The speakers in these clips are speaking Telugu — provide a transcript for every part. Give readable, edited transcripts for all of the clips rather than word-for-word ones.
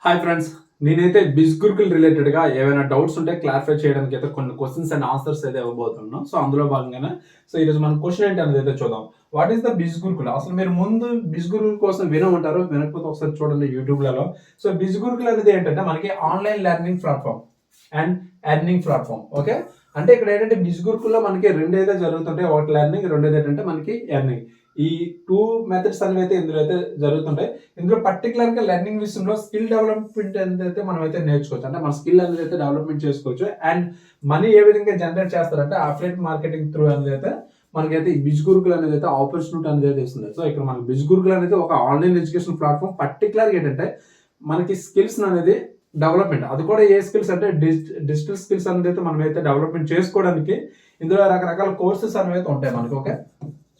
హాయ్ ఫ్రెండ్స్, నేనైతే బిజ్ గురుకుల్ రిలేటెడ్గా ఏమైనా డౌట్స్ ఉంటే క్లారిఫై చేయడానికి అయితే కొన్ని క్వశ్చన్స్ అండ్ ఆన్సర్స్ అయితే ఇవ్వబోతున్నాను. సో అందులో భాగంగానే ఈరోజు మన క్వశ్చన్ ఏంటి అనేది అయితే చూద్దాం. What is the biz Gurukul? అసలు మీరు ముందు బిజ్ గురుకుల్ కోసం వినే ఉంటారు, వినకపోతే ఒకసారి చూడండి యూట్యూబ్లలో. సో బిజ్ గురుకుల్ అనేది ఏంటంటే మనకి online learning platform and earning platform. Okay, అంటే ఇక్కడ ఏంటంటే బిజ్ గురుకుల్లో మనకి రెండు అయితే జరుగుతుంటాయి. ఒకటి లెర్నింగ్, రెండోది ఏంటంటే మనకి ఎర్నింగ్. ఈ టూ మెథడ్స్ అనేవి అయితే ఇందులో అయితే జరుగుతుంటాయి. ఇందులో పర్టికులర్గా లెర్నింగ్ విషయంలో స్కిల్ డెవలప్మెంట్ అనేది అయితే మనం అయితే నేర్చుకోవచ్చు. అంటే మన స్కిల్ అనేది అయితే డెవలప్మెంట్ చేసుకోవచ్చు. అండ్ మనీ ఏ విధంగా జనరేట్ చేస్తారంటే అఫిలియేట్ మార్కెటింగ్ త్రూ అనేది అయితే మనకైతే ఈ బిజ్ గురుకుల్ అనేది అయితే ఆపర్చునిటీ అనేది అయితే ఇస్తుంది. సో ఇక్కడ మనకి బిజ్ గురుకుల్ అనేది ఒక ఆన్లైన్ ఎడ్యుకేషన్ ప్లాట్ఫామ్. పర్టికులర్గా ఏంటంటే మనకి స్కిల్స్ అనేది డెవలప్మెంట్, అది కూడా ఏ స్కిల్స్ అంటే డిజిటల్ స్కిల్స్ అనేది అయితే మనం అయితే డెవలప్మెంట్ చేసుకోవడానికి ఇందులో రకరకాల కోర్సెస్ అనేవి అయితే ఉంటాయి మనకి. Okay,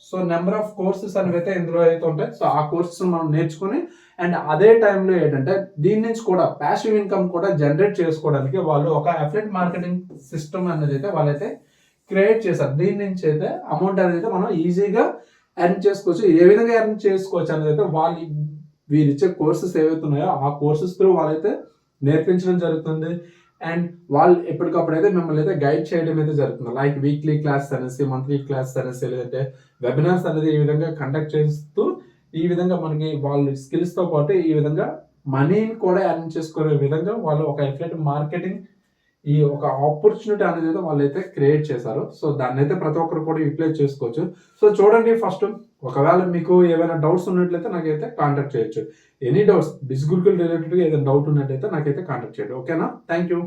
so number of courses అనేవి అయితే ఇందులో అయితే ఉంటాయి. సో ఆ కోర్సెస్ మనం నేర్చుకుని అండ్ అదే టైంలో ఏంటంటే దీని నుంచి కూడా ప్యాసివ్ ఇన్కమ్ కూడా జనరేట్ చేసుకోవడానికి వాళ్ళు ఒక అఫిలియేట్ మార్కెటింగ్ సిస్టమ్ అనేది అయితే వాళ్ళైతే క్రియేట్ చేశారు. దీని నుంచి అయితే అమౌంట్ అనేది అయితే మనం ఈజీగా ఎర్న్ చేసుకోవచ్చు. ఏ విధంగా ఎర్న్ చేసుకోవచ్చు అనేది అయితే వాళ్ళు వీరిచ్చే కోర్సెస్ ఏవైతే ఉన్నాయో ఆ కోర్సెస్ త్రూ వాళ్ళైతే నేర్పించడం జరుగుతుంది. అండ్ వాళ్ళు ఎప్పటికప్పుడు అయితే మిమ్మల్ని అయితే గైడ్ చేయడం అయితే జరుగుతుంది. లైక్ వీక్లీ క్లాస్ అనేసి, మంత్లీ క్లాస్ అనేసి, లేదంటే వెబినార్స్ అనేది ఈ విధంగా కండక్ట్ చేస్తూ ఈ విధంగా మనకి వాళ్ళు స్కిల్స్తో పాటు ఈ విధంగా మనీని కూడా ఎర్న్ చేసుకునే విధంగా వాళ్ళు ఒక అఫిలియేట్ మార్కెటింగ్ ఈ ఒక ఆపర్చునిటీ అనేది అయితే వాళ్ళైతే క్రియేట్ చేశారు. సో దాన్ని అయితే ప్రతి ఒక్కరు కూడా యూటిలైజ్ చేసుకోవచ్చు. సో చూడండి, ఫస్ట్ ఒకవేళ మీకు ఏమైనా డౌట్స్ ఉన్నట్లయితే నాకైతే కాంటాక్ట్ చేయొచ్చు. ఎనీ డౌట్స్ బిజ్ గురుకుల్ రిలేటెడ్గా ఏదైనా డౌట్ ఉన్నట్టయితే నాకైతే కాంటాక్ట్ చేయండి. ఓకేనా? Thank you.